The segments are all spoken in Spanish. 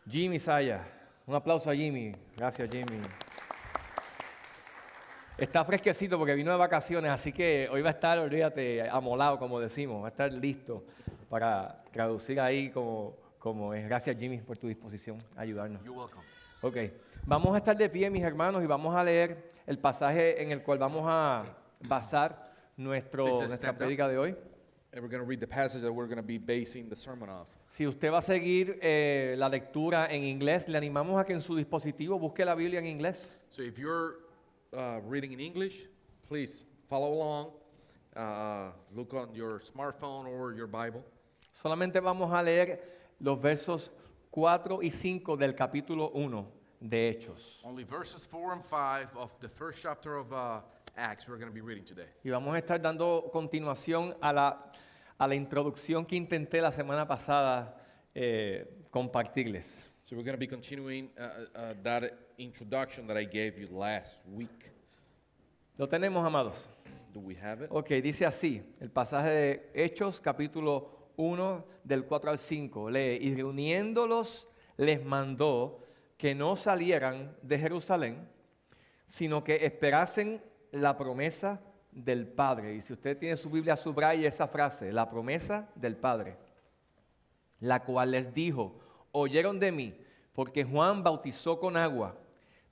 Jimmy Saya. Un aplauso a Jimmy. Gracias, Jimmy. Está fresquecito porque vino de vacaciones, así que hoy va a estar, olvídate, amolado, como decimos. Va a estar listo para traducir ahí como es. Gracias, Jimmy, por tu disposición a ayudarnos. You're welcome. Ok, vamos a estar de pie, mis hermanos, y vamos a leer el pasaje en el cual vamos a basar Please nuestra stand up. prédica de hoy. And we're going to read the passage that we're going to be basing the sermon off. Si usted va a seguir la lectura en inglés, le animamos a que en su dispositivo busque la Biblia en inglés. So if you're reading in English, please follow along. Look on your smartphone or your Bible. Solamente vamos a leer los versos 4 y 5 del capítulo 1 de Hechos. Only verses 4 and 5 of the first chapter of Acts we're going to be reading today. Y vamos a estar dando continuación a la introducción que intenté la semana pasada compartirles. So we're going to be continuing that introduction that I gave you last week. ¿Lo tenemos, amados? Do we have it? Ok, dice así, el pasaje de Hechos, capítulo 1, del 4 al 5. Lee, y reuniéndolos les mandó que no salieran de Jerusalén, sino que esperasen la promesa del Padre. Y si usted tiene su Biblia, subraye esa frase, la promesa del Padre, la cual les dijo, oyeron de mí, porque Juan bautizó con agua,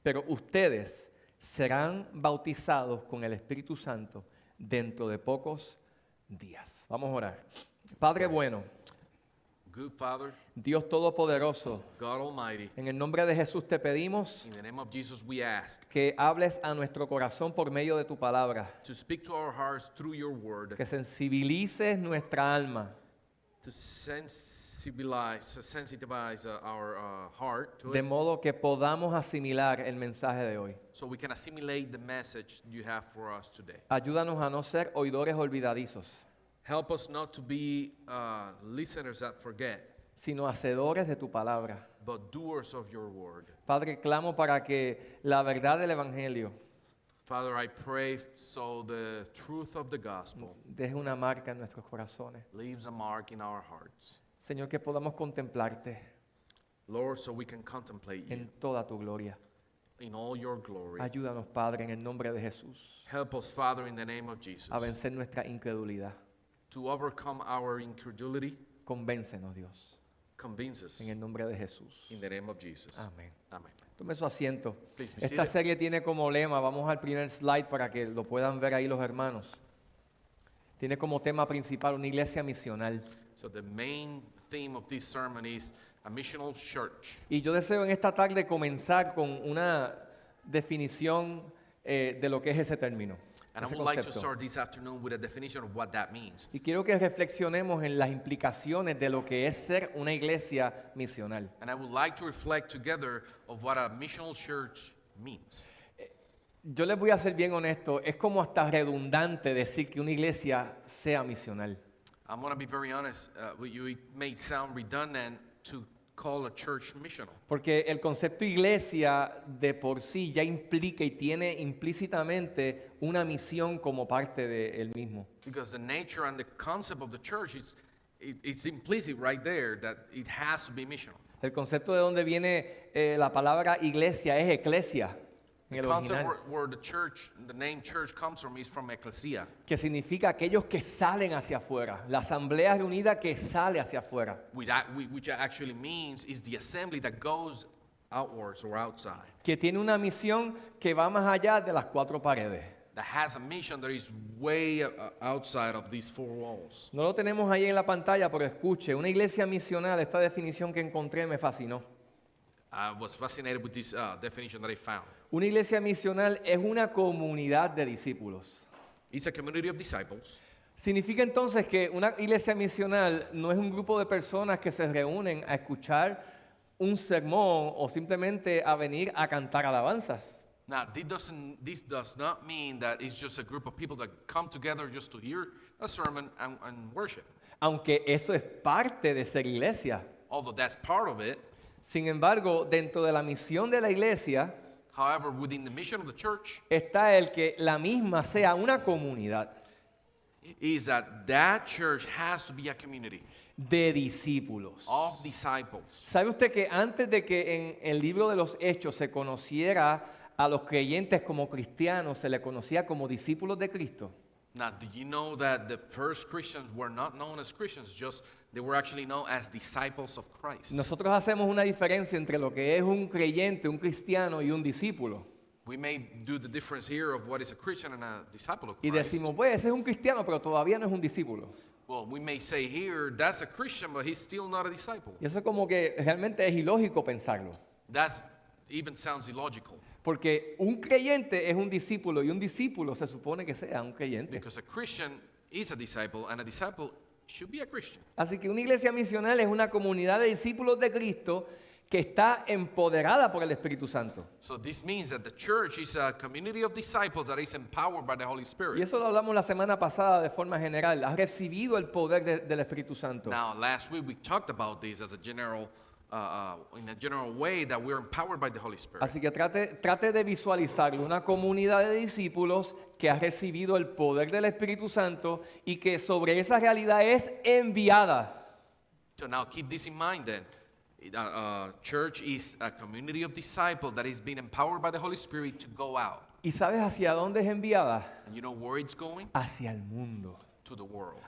pero ustedes serán bautizados con el Espíritu Santo dentro de pocos días. Vamos a orar. Padre bueno, Good Father, Dios Todopoderoso, God Almighty, en el nombre de Jesús te pedimos in the name of Jesus we ask que hables a nuestro corazón por medio de tu palabra, to speak to our hearts through your word, que sensibilices nuestra alma, to sensitivize our heart to de it, modo que podamos asimilar el mensaje de hoy. so we can assimilate the message you have for us today. Ayúdanos a no ser oidores olvidadizos, Help us not to be listeners that forget, sino hacedores de tu palabra. but doers of your word. Padre, clamo para que la verdad del Evangelio Father, I pray so the truth of the gospel deje una marca en nuestros corazones. leaves a mark in our hearts. Señor, que podamos contemplarte Lord, so we can contemplate you en toda tu gloria. in all your glory. Ayúdanos, Padre, en el nombre de Jesús, Help us, Father, in the name of Jesus, a vencer nuestra incredulidad. to overcome our incredulity. Convéncenos, Dios, Convince us en el nombre de Jesús. in the name of Jesus. Amén. Amen. Tome su asiento. Please be Esta seated. serie tiene como lema, vamos al primer slide para que lo puedan ver ahí los hermanos. Tiene como tema principal una iglesia misional. So the main theme of this sermon is a missional church. Y yo deseo en esta tarde comenzar con una definición de lo que es ese término, And I ese would like to concepto. start this afternoon with a definition of what that means. Y quiero que reflexionemos en las implicaciones de lo que es ser una iglesia misional. And I would like to reflect together of what a missional church means. Yo les voy a ser bien honesto, es como hasta redundante decir que una iglesia sea misional. I'm going to be very honest with you. It may sound redundant to call a church missional. Porque el concepto iglesia de por sí ya implica y tiene implícitamente una misión como parte de él mismo. Because the nature and the concept of the church it's implicit right there that it has to be missional. El concepto de donde viene la palabra iglesia es eclesia en The el concept original, where the name church comes from is from ecclesia, que significa aquellos que salen hacia afuera, la asamblea reunida que sale hacia afuera, which actually means is the assembly that goes outwards or outside, que tiene una misión que va más allá de las cuatro paredes. that has a mission that is way outside of these four walls. No lo tenemos ahí en la pantalla, pero escuche, una iglesia misional, esta definición que encontré me fascinó. I was fascinated with this definition that I found. Una iglesia misional es una comunidad de discípulos. It's a community of disciples. Significa entonces que una iglesia misional no es un grupo de personas que se reúnen a escuchar un sermón o simplemente a venir a cantar alabanzas. Now, this does not mean that it's just a group of people that come together just to hear a sermon and worship. Aunque eso es parte de ser iglesia. Although that's part of it, Sin embargo, dentro de la misión de la iglesia however, within the mission of the church, está el que la misma sea una comunidad. is that church has to be a community de discípulos. of disciples. ¿Sabe usted que antes de que en el libro de los Hechos se conociera a los creyentes como cristianos, se les conocía como discípulos de Cristo? Now, do you know that the first Christians were not known as Christians, just they were actually known as disciples of Christ? Nosotros hacemos una diferencia entre lo que es un creyente, un cristiano y un discípulo. We may do the difference here of what is a Christian and a disciple of Y Christ. decimos, pues ese es un cristiano, pero todavía no es un discípulo. Well, we may say here, that's a Christian, but he's still not a disciple. Y eso como que realmente es ilógico pensarlo. That even sounds illogical, Porque un creyente es un discípulo y un discípulo se supone que sea un creyente. because a Christian is a disciple, and a disciple should be a Christian. Así que una iglesia misional es una comunidad de discípulos de Cristo que está empoderada por el Espíritu Santo. So this means that the church is a community of disciples that is empowered by the Holy Y Spirit. eso lo hablamos la semana pasada de forma general. Ha recibido el poder del Espíritu Santo. Now, last week we talked about this as a general, in a general way, that we're empowered by the Holy Spirit. Así que trate de visualizarlo, una comunidad de discípulos que ha recibido el poder del Espíritu Santo y que sobre esa realidad es enviada. So now keep this in mind then. Church is a community of disciples that is being empowered by the Holy Spirit to go out. ¿Y sabes hacia dónde es enviada? And you know where it's going? Hacia el mundo. To the world.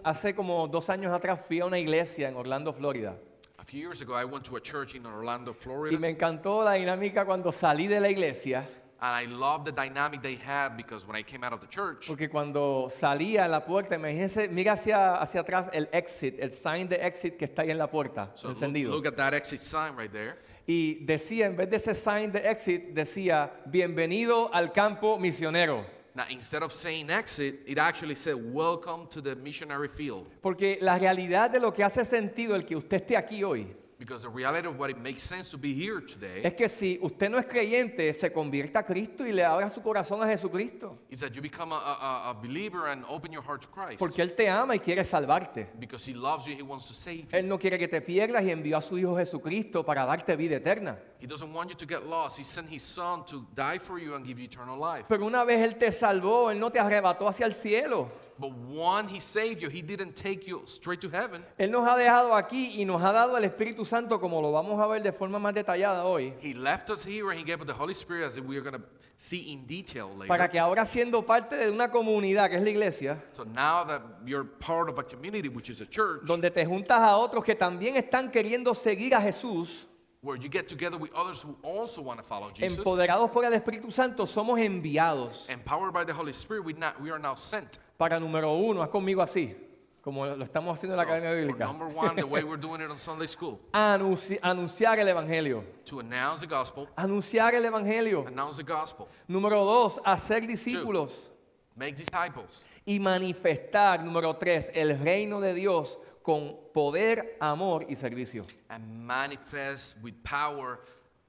Hace como 2 años atrás fui a una iglesia en Orlando, Florida. A few years ago, I went to a church in Orlando, Y Florida, me encantó la dinámica cuando salí de la iglesia, and I loved the dynamic they had because when I came out of the church, porque cuando salía a la puerta, imagínense, mira hacia atrás el exit, el sign de exit que está ahí en la puerta, so encendido. look at that exit sign right there. Y decía, en vez de ese sign de exit, decía, bienvenido al campo misionero. Now, instead of saying exit, it actually said, welcome to the missionary field. Porque la realidad de lo que hace sentido el que usted esté aquí hoy, Because the reality of what it makes sense to be here today es que si usted no es creyente, se convierta a Cristo y le abra su corazón a Jesucristo. is that you become a believer and open your heart to Christ. Porque Él te ama y quiere salvarte. Because he loves you, he wants to save you. Él no quiere que te pierdas y envió a su Hijo Jesucristo para darte vida eterna. He doesn't want you to get lost. He sent his son to die for you and give you eternal life. Pero una vez Él te salvó, Él no te arrebató hacia el cielo. But when he saved you, he didn't take you straight to heaven. Él nos ha dejado aquí y nos ha dado el Espíritu Santo, como lo vamos a ver de forma más detallada hoy, He left us here and he gave us the Holy Spirit, as we are going to see in detail para later. que ahora, siendo parte de una comunidad que es la iglesia, So now that you're part of a community, which is a church, donde te juntas a otros que también están queriendo seguir a Jesús, where you get together with others who also want to follow Jesus, empoderados por el Espíritu Santo, somos enviados empowered by the Holy Spirit, we are now sent. para, número uno, haz conmigo así, como lo estamos haciendo en la So, Academia for Bíblica, number one, the way we're doing it on Sunday school, anunciar el Evangelio. to announce the gospel, Anunciar el Evangelio. announce the gospel, Número 2, hacer discípulos. make disciples, Y manifestar, número 3, el reino de Dios con poder, amor y servicio. and manifest with power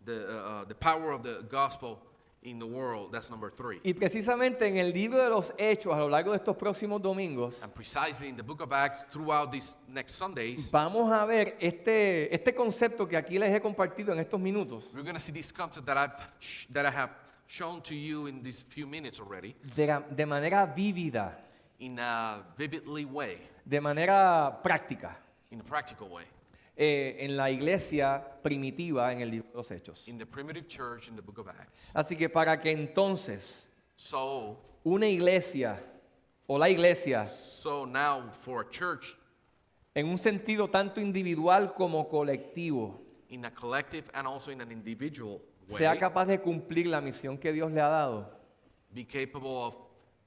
the power of the gospel in the world. That's number 3. Y precisamente en el libro de los Hechos, a lo largo de estos próximos domingos, And precisely in the book of Acts, throughout these next Sundays, vamos a ver este concepto que aquí les he compartido en estos minutos we're going to see this concept that I have shown to you in these few minutes already de manera vívida, in a vividly way, de manera práctica, in a practical way, en la iglesia primitiva en el libro de los Hechos. in the primitive church in the book of Acts. Así que para que entonces So una iglesia o la iglesia, now for a church en un sentido tanto individual como colectivo, in a collective and also in an individual sea way, capaz de cumplir la misión que Dios le ha dado, be capable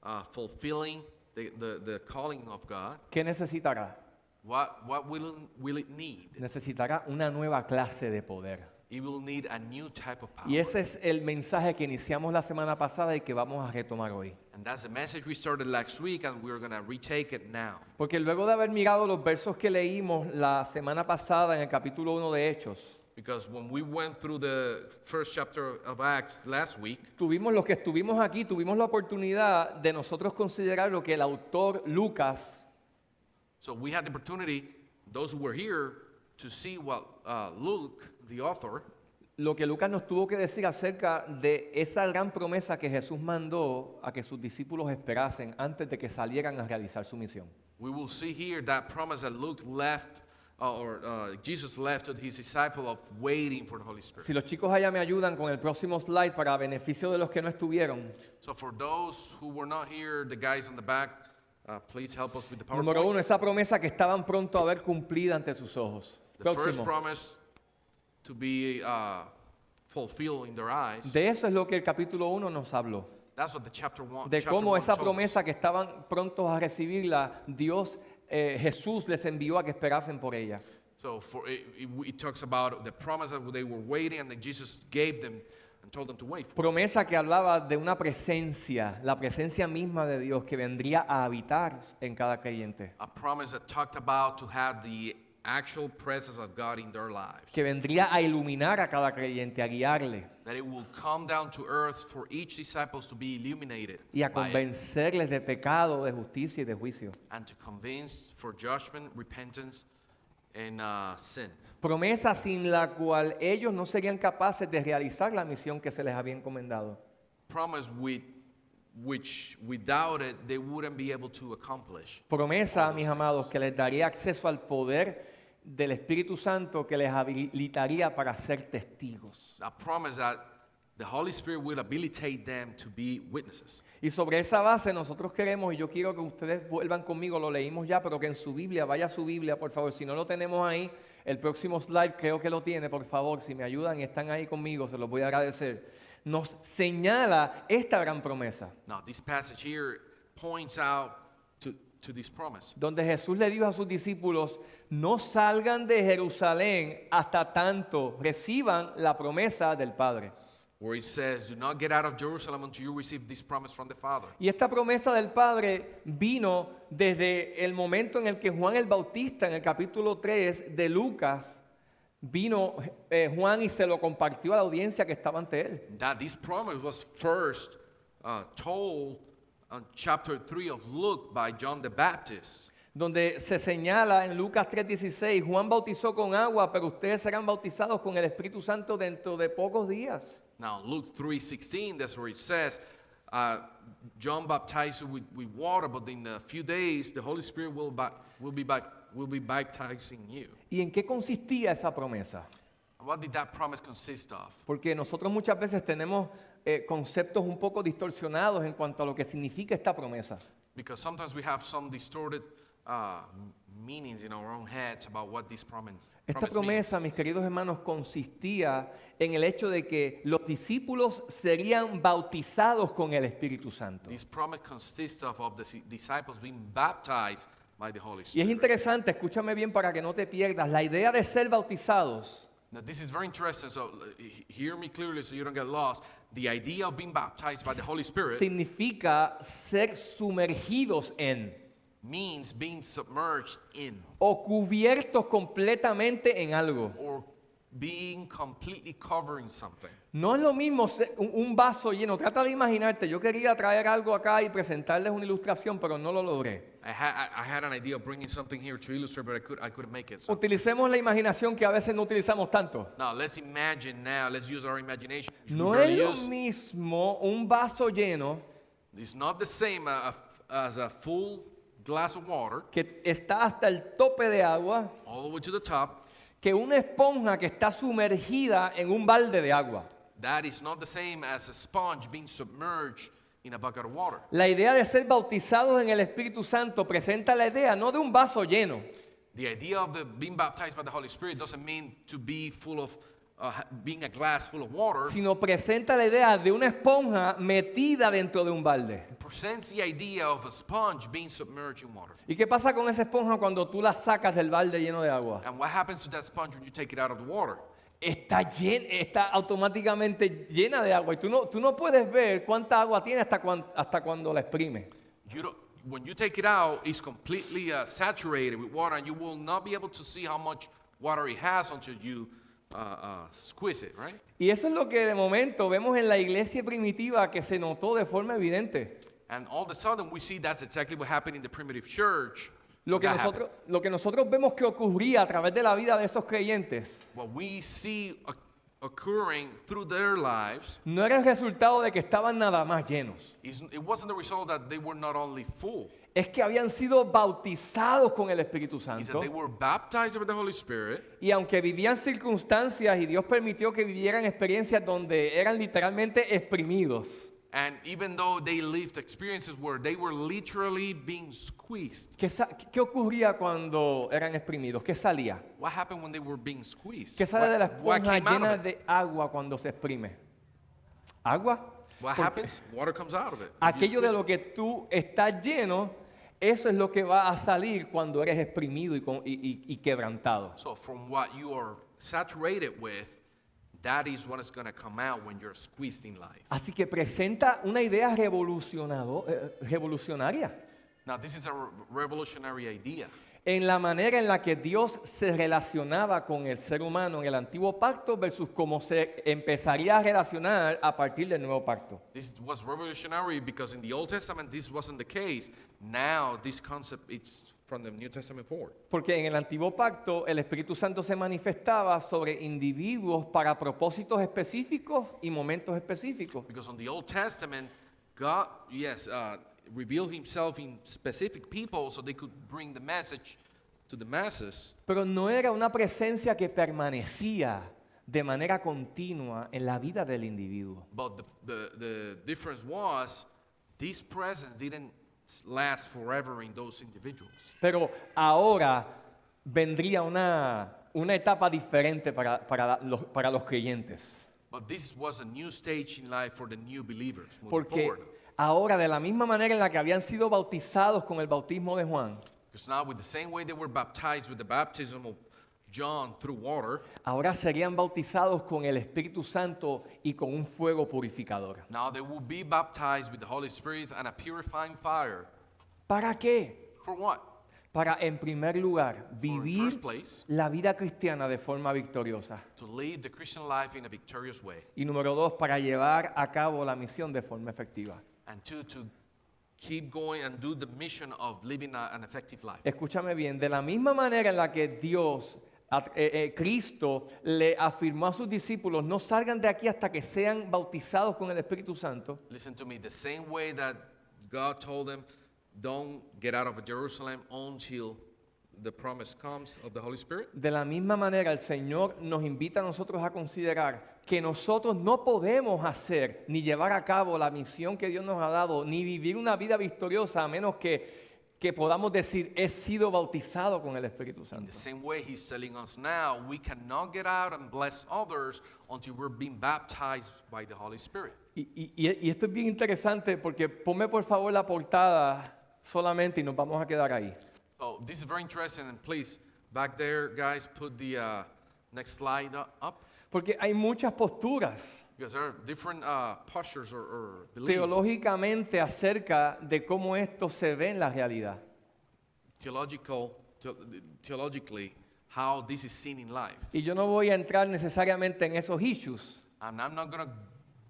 of fulfilling the calling of God, ¿qué necesitará? what will it need? Necesitará una nueva clase de poder. It will need a new type of power. Y ese es el mensaje que iniciamos la semana pasada y que vamos a retomar hoy. And that's the message we started last week, and we're going to retake it now. Porque luego de haber mirado los versos que leímos la semana pasada en el capítulo 1 de Hechos, Because when we went through the first chapter of Acts last week, los que estuvimos aquí, tuvimos la oportunidad de nosotros considerar lo que el autor Lucas so we had the opportunity, those who were here, to see what Luke, the author, lo que Lucas nos tuvo que decir acerca de esa gran promesa que Jesús mandó a que sus discípulos esperasen antes de que salieran a realizar su misión. We will see here that promise that Luke left, Jesus left to his disciple of waiting for the Holy Spirit. Si los chicos allá me ayudan con el próximo slide para beneficio de los que no estuvieron. So for those who were not here, the guys in the back, please help us with the Número PowerPoint. 1, esa promesa que estaban pronto a ver cumplida ante sus ojos. The first Próximo. promise to be fulfilled in their eyes. De eso es lo que el capítulo 1 nos habló. That's what the chapter 1 De cómo esa told us. promesa que estaban prontos a recibirla, Jesús les envió a que esperasen por ella. So it talks about the promise that they were waiting and that Jesus gave them and told them to wait for. Promesa que hablaba de una presencia, la presencia misma de Dios que vendría a habitar en cada creyente. A promise that talked about to have the actual presence of God in their lives. Que vendría a iluminar a cada creyente, a guiarle That it will come down to earth for each disciple to be illuminated y a by it, convencerles de pecado, de justicia y de juicio. and to convince for judgment, repentance, and sin. Promesa sin la cual ellos no serían capaces de realizar la misión que se les había encomendado. Promise which without it they wouldn't be able to accomplish. Promesa, all those mis things. amados, que les daría acceso al poder del Espíritu Santo que les habilitaría para ser testigos. A promise that the Holy Spirit will habilitate them to be witnesses. Y sobre esa base nosotros queremos, y yo quiero que ustedes vuelvan conmigo, lo leímos ya, pero que en su Biblia, vaya a su Biblia, por favor. Si no lo tenemos ahí, el próximo slide creo que lo tiene, por favor. Si me ayudan y están ahí conmigo, se los voy a agradecer. Nos señala esta gran promesa, Now, this passage here points out to this promise. donde Jesús le dijo a sus discípulos, no salgan de Jerusalén hasta tanto reciban la promesa del Padre. Where it says, do not get out of Jerusalem until you receive this promise from the Father. Y esta promesa del Padre vino desde el momento en el que Juan el Bautista, en el capítulo 3 de Lucas, vino Juan y se lo compartió a la audiencia que estaba ante él. That this promise was first told on chapter 3 of Luke by John the Baptist. Donde se señala en Lucas 3:16, Juan bautizó con agua, pero ustedes serán bautizados con el Espíritu Santo dentro de pocos días. Now, Luke 3:16, that's where it says, John baptized you with water, but in a few days the Holy Spirit will be baptizing you. ¿Y en qué consistía esa promesa? What did that promise consist of? Porque nosotros muchas veces tenemos conceptos un poco distorsionados en cuanto a lo que significa esta promesa. Because sometimes we have some distorted meanings in our own heads about what this promise Esta means. promesa, mis queridos hermanos, consistía en el hecho de que los discípulos serían bautizados con el Espíritu Santo. This promise consists of the disciples being baptized by the Holy Y es Spirit. interesante, escúchame bien para que no te pierdas, la idea de ser bautizados Now, this is very interesting, so hear me clearly so you don't get lost. The idea of being baptized by the Holy Spirit significa ser sumergidos en means being submerged in o cubiertos completamente en algo. or being completely covering something. No es lo mismo un vaso lleno. Trata de imaginarte, yo quería traer algo acá y presentarles una ilustración, pero no lo logré. I had an idea of bringing something here to illustrate, but I couldn't make it. So Utilicemos la imaginación que a veces no utilizamos tanto. now let's use our imagination. We No barely es lo use- mismo un vaso lleno It's not the same as a full glass of water que está hasta el tope de agua all the way to the top. que una esponja que está sumergida en un balde de agua. That is not the same as a sponge being submerged in a bucket of water. La idea de ser bautizados en el Espíritu Santo presenta la idea no de un vaso lleno, The idea of being baptized by the Holy Spirit doesn't mean to be full of, being a glass full of water. sino presenta la idea de una esponja metida dentro de un balde. It presents the idea of a sponge being submerged in water. ¿Y qué pasa con esa esponja cuando tú la sacas del balde lleno de agua? And what happens to that sponge when you take it out of the water? Está automáticamente llena de agua y tú no puedes ver cuánta agua tiene hasta cuando la exprimes. When you take it out, it's completely saturated with water, and you will not be able to see how much water it has until you squeeze it, right? Y eso es lo que de momento vemos en la iglesia primitiva que se notó de forma evidente. And all of a sudden, we see that's exactly what happened in the primitive church. Lo que nosotros vemos que ocurría a través de la vida de esos creyentes What we see occurring through their lives, no era el resultado de que estaban nada más llenos. it wasn't the result that they were not only full, Es que habían sido bautizados con el Espíritu it's that Santo. they were baptized with the Holy Spirit. Y aunque vivían circunstancias y Dios permitió que vivieran experiencias donde eran literalmente exprimidos. And even though they lived experiences where they were literally being squeezed, ¿Qué ocurría cuando eran exprimidos? ¿Qué salía? what happened when they were being squeezed? ¿Qué sale de la What esponja came out llena of it? de agua cuando se exprime? ¿Agua? What Porque happens? Water comes out of it. If you aquello de squeeze lo que tú estás lleno, eso es lo que va a salir cuando eres exprimido y quebrantado. So from what you are saturated with, that is what is going to come out when you're squeezed in life. Así que presenta una idea revolucionaria Now, this is a revolutionary idea. en la manera en la que Dios se relacionaba con el ser humano en el antiguo pacto versus cómo se empezaría a relacionar a partir del nuevo pacto. This was revolutionary because in the Old Testament this wasn't the case. Now this concept it's from the New Testament forward. Porque en el antiguo pacto el Espíritu Santo se manifestaba sobre individuos para propósitos específicos y momentos específicos. Because on the Old Testament, God, revealed himself in specific people so they could bring the message to the masses. Pero no era una presencia que permanecía de manera continua en la vida del individuo. But the difference was this presence didn't last forever in those individuals. Pero ahora vendría una etapa diferente para los creyentes. But this was a new stage in life for the new believers moving Porque forward. ahora, de la misma manera en la que habían sido bautizados con el bautismo de Juan, Because now with the same way they were baptized with the baptism of John through water, ahora serían bautizados con el Espíritu Santo y con un fuego purificador. now they will be baptized with the Holy Spirit and a purifying fire. ¿Para qué? For what? Para, en primer lugar, For in vivir first place, la vida cristiana de forma victoriosa. to live the Christian life in a victorious way. Y número dos, para llevar a cabo la misión de forma efectiva. And two, to keep going and do the mission of living an effective life. Escúchame bien, de la misma manera en la que Cristo le afirmó a sus discípulos, no salgan de aquí hasta que sean bautizados con el Espíritu Santo, Listen to me, the same way that God told them, don't get out of Jerusalem until the promise comes of the Holy Spirit. de la misma manera el Señor nos invita a nosotros a considerar que nosotros no podemos hacer ni llevar a cabo la misión que Dios nos ha dado, ni vivir una vida victoriosa a menos que podamos decir, he sido bautizado con el Espíritu In Santo. the same way he's telling us now, we cannot get out and bless others until we're being baptized by the Holy Spirit. Y esto es bien interesante porque ponme por favor la portada solamente y nos vamos a quedar ahí. So this is very interesting, and please, back there, guys, put the next slide up. Porque hay muchas posturas Because there are different postures or beliefs teológicamente acerca de cómo esto se ve en la realidad. theologically how this is seen in life. Y yo no voy a entrar necesariamente en esos issues, And I'm not going to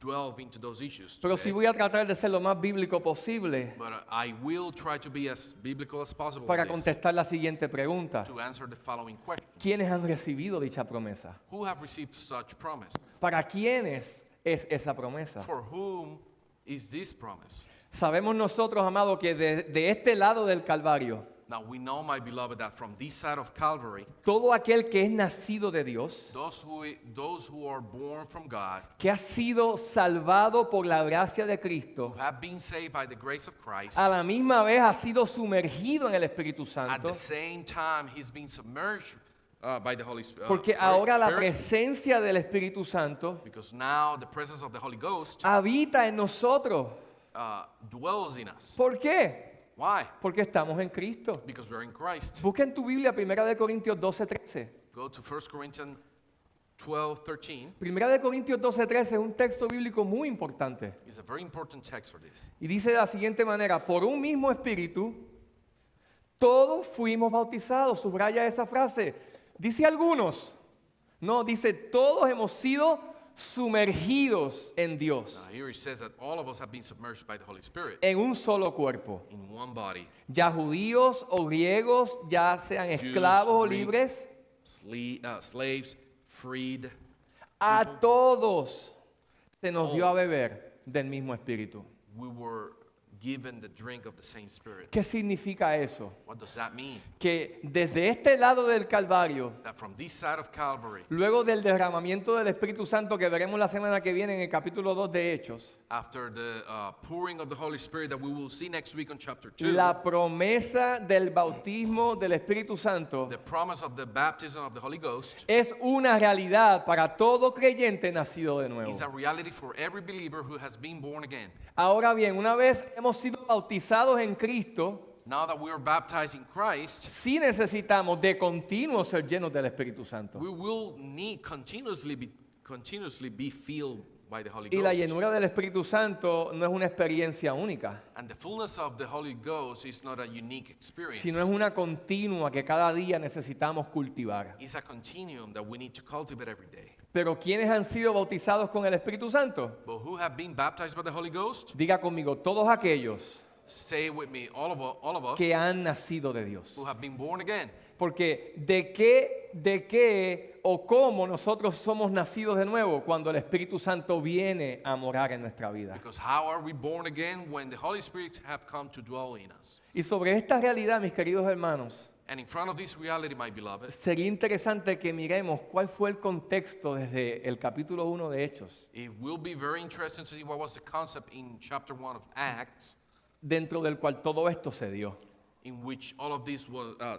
delve into those issues pero today, sí voy a tratar de ser lo más bíblico posible but I will try to be as biblical as possible para in this, contestar la siguiente pregunta. to answer the following question. ¿Quiénes han recibido dicha promesa? Who have received such promise? ¿Para quiénes es esa promesa? For whom is this promise? Sabemos nosotros, amados, que de este lado del Calvario, Now we know, my beloved, that from this side of Calvary, todo aquel que es nacido de Dios, those who are born from God, que ha sido salvado por la gracia de Cristo, who have been saved by the grace of Christ, a la misma vez ha sido sumergido en el Espíritu at Santo, the same time he's been submerged by the Holy Spirit. porque ahora la presencia del Espíritu Santo Because now the presence of the Holy Ghost habita en nosotros. dwells in us. ¿Por qué? Why? Porque estamos en Cristo. Because we're in Christ. Busca en tu Biblia 1 Corintios 12:13. Go to 1 Corinthians 12:13. 1 Corintios 12:13 es un texto bíblico muy importante. It's a very important text for this. Y dice de la siguiente manera, por un mismo espíritu, todos fuimos bautizados. Subraya esa frase. Dice algunos. No, dice todos hemos sido sumergidos en Dios, Now here it says that all of us have been submerged by the Holy Spirit en un solo cuerpo. in one body. Ya judíos o griegos, ya sean esclavos o Greeks, libres, Slaves, freed. A people, todos se nos dio Oh. a beber del mismo espíritu. we were given the drink of the same Spirit. ¿Qué significa eso? What does that mean? Que desde este lado del Calvario, That from this side of Calvary, luego del derramamiento del Espíritu Santo que veremos la semana que viene en el capítulo 2 de Hechos, after the pouring of the Holy Spirit that we will see next week on chapter 2, la promesa del bautismo del Espíritu Santo the promise of the baptism of the Holy Ghost es una realidad para todo creyente nacido de nuevo. is a reality for every believer who has been born again. Ahora bien, una vez hemos sido bautizados en Cristo, Now that we are baptized in Christ, sí necesitamos de continuo ser llenos del Espíritu Santo. we will need continuously be filled by the Holy Y la Ghost. llenura del Espíritu Santo no es una experiencia única, And the fullness of the Holy Ghost is not a unique experience. sino es una continua que cada día necesitamos cultivar. It's a continuum that we need to cultivate every day. Pero ¿quiénes han sido bautizados con el Espíritu Santo? But who have been baptized by the Holy Ghost? Diga conmigo, todos aquellos Say it with me, all of us que han nacido de Dios. who have been born again. Porque ¿de qué o cómo nosotros somos nacidos de nuevo cuando el Espíritu Santo viene a morar en nuestra vida? Because how are we born again when the Holy Spirit have come to dwell in us? Y sobre esta realidad, mis queridos hermanos, And in front of this reality, my beloved, sería interesante que miremos cuál fue el contexto desde el capítulo 1 de Hechos, it will be very interesting to see what was the concept in chapter 1 of Acts dentro del cual todo esto se dio. in which all of this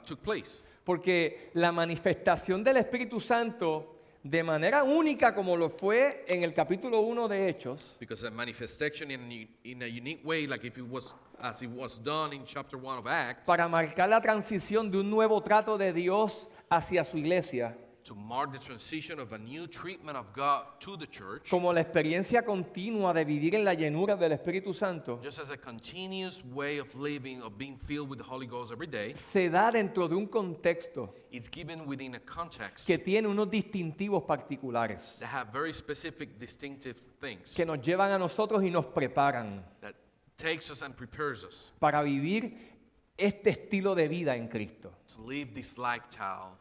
took place. Porque la manifestación del Espíritu Santo, de manera única como lo fue en el capítulo 1 de Hechos, Because a manifestation in a unique way, like if it was as it was done in chapter 1 of Acts, para marcar la transición de un nuevo trato de Dios hacia su iglesia, to mark the transition of a new treatment of God to the church, como la experiencia continua de vivir en la llenura del Espíritu Santo, just as a continuous way of living, of being filled with the Holy Ghost every day, se da dentro de un contexto it's given within a context que tiene unos distintivos particulares that have very specific, distinctive things que nos llevan a nosotros y nos preparan that takes us and prepares us para vivir este estilo de vida en Cristo. to live this lifestyle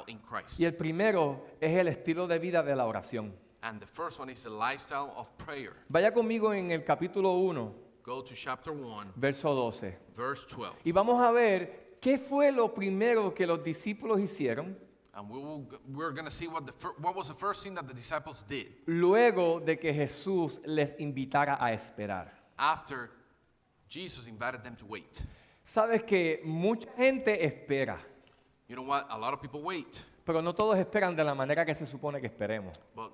in Christ. Y el primero es el estilo de vida de la oración. And the first one is the lifestyle of prayer. Vaya conmigo en el capítulo 1, Go to chapter 1, verso 12. verse 12. Y vamos a ver qué fue lo primero que los discípulos hicieron And we're going to see what was the first thing that the disciples did luego de que Jesús les invitara a esperar. after Jesus invited them to wait. Sabes que mucha gente espera, You know what? A lot of people wait, pero no todos esperan de la manera que se supone que esperemos. but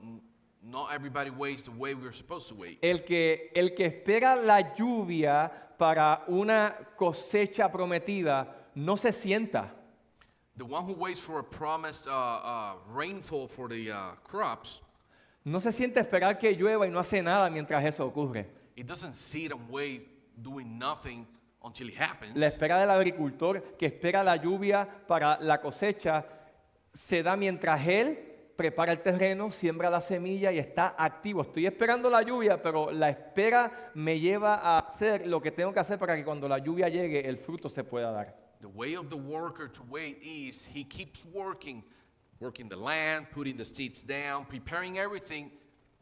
not everybody waits the way we're supposed to wait. El que espera la lluvia para una cosecha prometida no se sienta. The one who waits for a promised rainfall for the crops, No se siente esperar que llueva y no hace nada mientras eso ocurre. it doesn't sit and wait doing nothing until it happens. La espera del agricultor que espera la lluvia para la cosecha se da mientras él prepara el terreno, siembra la semilla y está activo. Estoy esperando la lluvia, pero la espera me lleva a hacer lo que tengo que hacer para que cuando la lluvia llegue el fruto se pueda dar. The way of the worker to wait is he keeps working the land, putting the seeds down, preparing everything,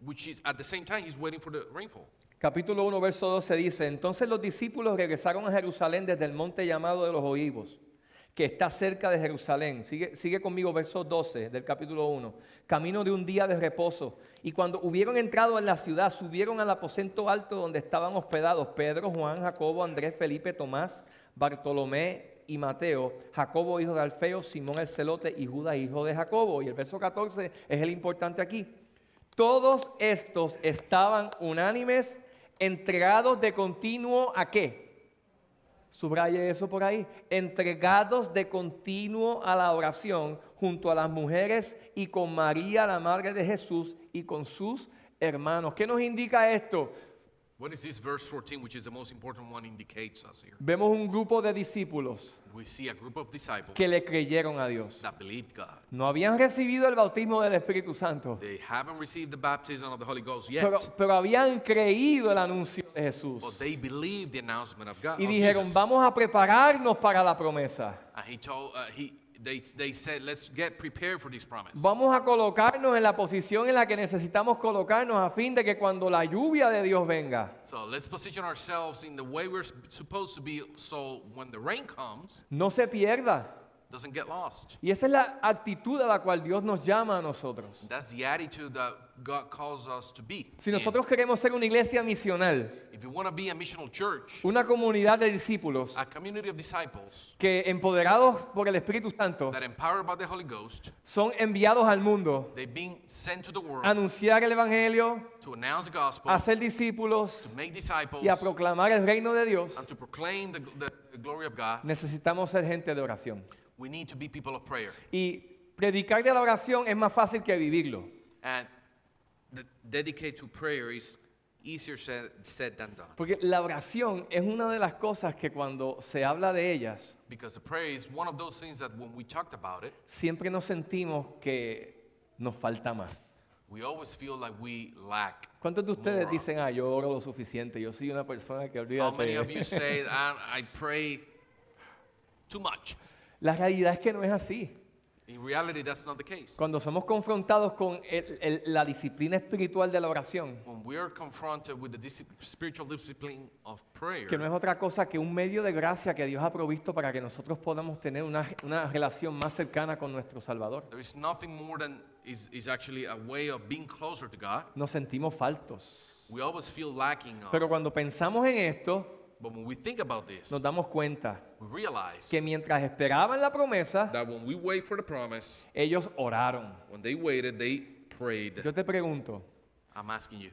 which is at the same time he's waiting for the rainfall. Capítulo 1, verso 12 dice, entonces los discípulos regresaron a Jerusalén desde el monte llamado de los Olivos, que está cerca de Jerusalén. Sigue conmigo, verso 12 del capítulo 1. Camino de un día de reposo. Y cuando hubieron entrado en la ciudad, subieron al aposento alto donde estaban hospedados Pedro, Juan, Jacobo, Andrés, Felipe, Tomás, Bartolomé y Mateo, Jacobo, hijo de Alfeo, Simón el celote y Judas, hijo de Jacobo. Y el verso 14 es el importante aquí. Todos estos estaban unánimes, entregados de continuo ¿a qué? Subraye eso por ahí. Entregados de continuo a la oración junto a las mujeres y con María, la madre de Jesús, y con sus hermanos. ¿Qué nos indica esto? What is this verse 14, which is the most important one, indicates us here? Vemos un grupo de discípulos We see a group of disciples que le creyeron a Dios. that believed God. No habían recibido el bautismo del Espíritu Santo, They haven't received the baptism of the Holy Ghost yet, pero habían creído el anuncio de Jesús. but they believed the announcement of God. Y of dijeron, Jesus. vamos a prepararnos para la promesa. And he told, they said, let's get prepared for this promise. Vamos a colocarnos en la posición en la que necesitamos colocarnos a fin de que cuando la lluvia de Dios venga, So let's position ourselves in the way we're supposed to be, so when the rain comes, no se pierda. doesn't get lost. Y esa es la actitud a la cual Dios nos llama a nosotros. That's the attitude that God calls us to be. Si in. nosotros queremos ser una iglesia misional, If you want to be a missional church, una comunidad de discípulos a community of disciples que empoderados por el Espíritu Santo that empowered by the Holy Ghost, son enviados al mundo they've been sent to the world a anunciar el Evangelio, to announce the gospel, a ser discípulos to make disciples, y a proclamar el reino de Dios, and to proclaim the glory of God. necesitamos ser gente de oración. We need to be people of prayer. Y predicar de la oración es más fácil que vivirlo. And dedicate to prayer is easier said than done. Porque la oración es una de las cosas que cuando se habla de ellas, Because the prayer is one of those things that when we talked about it, siempre nos sentimos que nos falta más. we always feel like we lack. ¿Cuántos de ustedes more. dicen, yo oro lo suficiente, yo soy una persona que How many of olvídate? you say, I pray too much? La realidad es que no es así. In reality, that's not the case. Cuando somos confrontados con la disciplina espiritual de la oración, When we are confronted with the spiritual discipline of prayer, que no es otra cosa que un medio de gracia que Dios ha provisto para que nosotros podamos tener una relación más cercana con nuestro Salvador, there is nothing more than is actually a way of being closer to God. nos sentimos faltos. We always feel lacking of. Pero cuando pensamos en esto, But when we think about this, nos damos cuenta we realize que mientras esperaban la promesa, that when we wait for the promise, ellos oraron. when they waited, they prayed. Yo te pregunto, I'm asking you,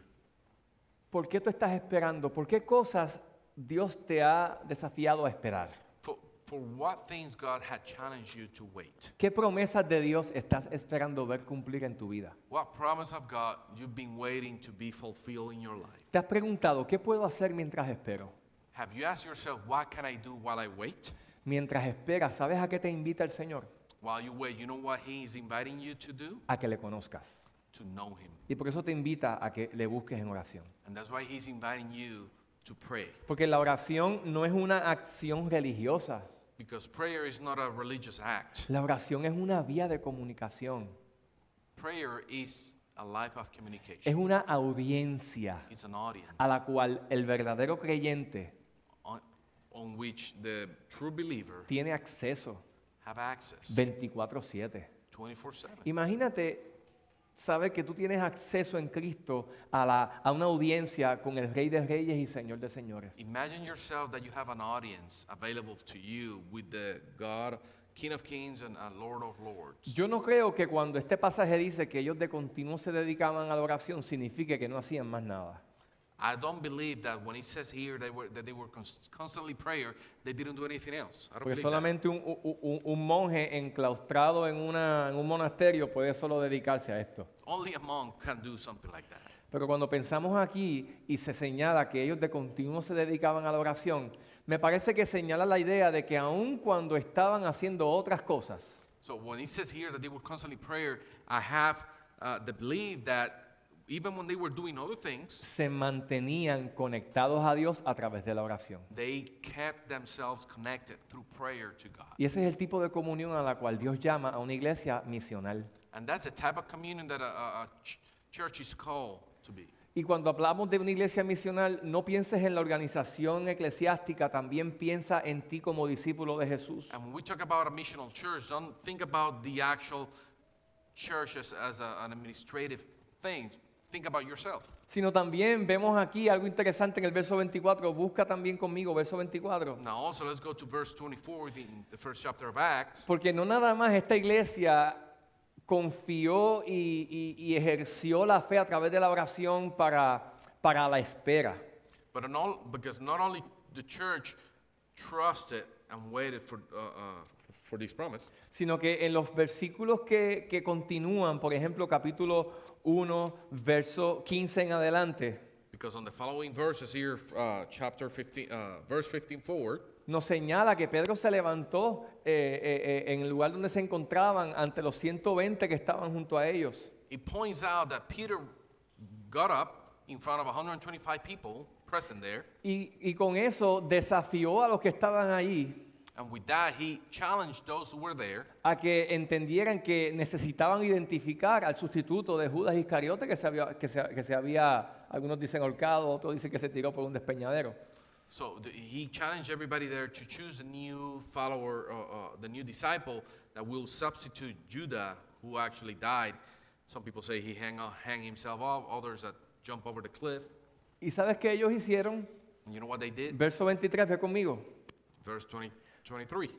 ¿por qué tú estás esperando? ¿Por qué cosas Dios te ha desafiado a esperar? for what things God had challenged you to wait? ¿Qué promesas de Dios estás esperando ver cumplir en tu vida? What promise of God you've been waiting to be fulfilled in your life? ¿Te has preguntado qué puedo hacer mientras espero? Have you asked yourself, what can I do while I wait? Mientras esperas, ¿sabes a qué te invita el Señor? While you wait, you know what He is inviting you to do? A que le conozcas. To know Him. Y por eso te invita a que le busques en oración. And that's why He's inviting you to pray. Porque la oración no es una acción religiosa. Because prayer is not a religious act. La oración es una vía de comunicación. Prayer is a life of communication. Es una audiencia It's an audience a la cual el verdadero creyente on which the true believer tiene acceso have access 24/7. 24/7. Imagínate saber que tú tienes acceso en Cristo a una audiencia con el Rey de Reyes y Señor de Señores. Imagine yourself that you have an audience available to you with the God, King of Kings and Lord of Lords. Yo no creo que cuando este pasaje dice que ellos de continuo se dedicaban a la oración signifique que no hacían más nada. I don't believe that when it says here that they were constantly prayer, they didn't do anything else. I don't Porque believe that. solamente un monje enclaustrado en un monasterio puede solo dedicarse a esto. Only a monk can do something like that. Pero cuando pensamos aquí y se señala que ellos de continuo se dedicaban a la oración, me parece que señala la idea de que aun cuando estaban haciendo otras cosas, So when it says here that they were constantly prayer, I have the belief that even when they were doing other things, se mantenían conectados a Dios a través de la oración. they kept themselves connected through prayer to God. Y ese es el tipo de comunión a la cual Dios llama a una iglesia misional. And that's the type of communion that a church is called to be. Y cuando hablamos de una iglesia misional, no pienses en la organización eclesiástica, también piensa en ti como discípulo de Jesús. And when we talk about a missional church, don't think about the actual church as an administrative thing. Think about yourself. Sino también vemos aquí algo interesante en el verso 24. Busca también conmigo, verso 24. Now also let's go to verse 24 in the first chapter of Acts. Porque no nada más esta iglesia confió y ejerció la fe a través de la oración para la espera. Because not only the church trusted and waited for this promise, Sino que en los versículos que continúan, por ejemplo, capítulo 1, verso 15 en adelante, because on the following verses here, chapter 15, verse 15 forward, nos señala que Pedro se levantó en el lugar donde se encontraban ante los 120 que estaban junto a ellos. it points out that Peter got up in front of 125 people present there, Y con eso desafió a los que estaban allí And with that, he challenged those who were there a que entendieran que necesitaban identificar al sustituto de Judas Iscariote que se había, algunos dicen ahorcado, otros dicen que se tiró por un despeñadero. So he challenged everybody there to choose a new follower, the new disciple that will substitute Judah, who actually died. Some people say he hang himself off, others that jump over the cliff. ¿Y sabes qué ellos hicieron? And you know what they did? Verso 23, ve conmigo. Verse 23.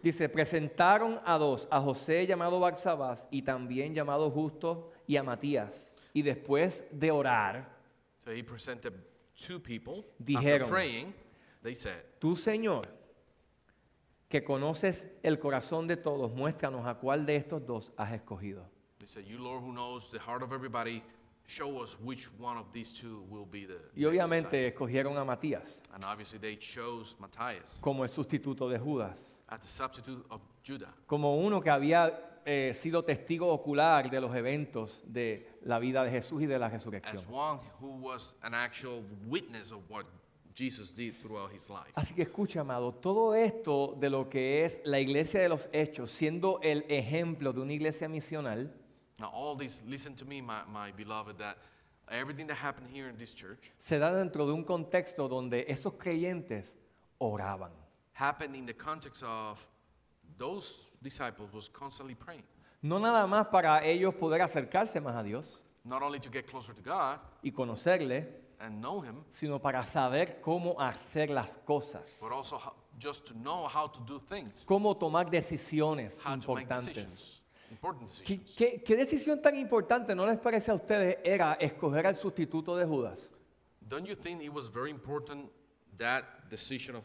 Dice, presentaron a dos, a José llamado Barsabás y también llamado Justo y a Matías. Y después de orar, So he presented two people. Dijeron, After praying, they said, tú, Señor, que conoces el corazón de todos, muéstranos a cuál de estos dos has escogido. they said, you Lord who knows the heart of everybody, show us which one of these two will be the Y next obviamente escogieron a Matías disciple." And obviously they chose Matthias como el sustituto de Judas, as the substitute of Judah, como uno que había sido testigo ocular de los eventos de la vida de Jesús y de la resurrección. as one who was an actual witness of what Jesus did throughout his life. Así que escucha, amado, todo esto de lo que es la iglesia de los hechos, siendo el ejemplo de una iglesia misional, Now all this, listen to me, my beloved, that everything that happened here in this church se da dentro de un contexto donde esos creyentes oraban. happened in the context of those disciples was constantly praying. No nada más para ellos poder acercarse más a Dios Not only to get closer to God y conocerle, and know Him, sino para saber cómo hacer las cosas, but also just to know how to do things, cómo tomar decisiones how to make importantes. decisions, important ¿Qué, decisions. qué decisión tan importante no les parece a ustedes era escoger al sustituto de Judas? Don't you think it was very important that decision of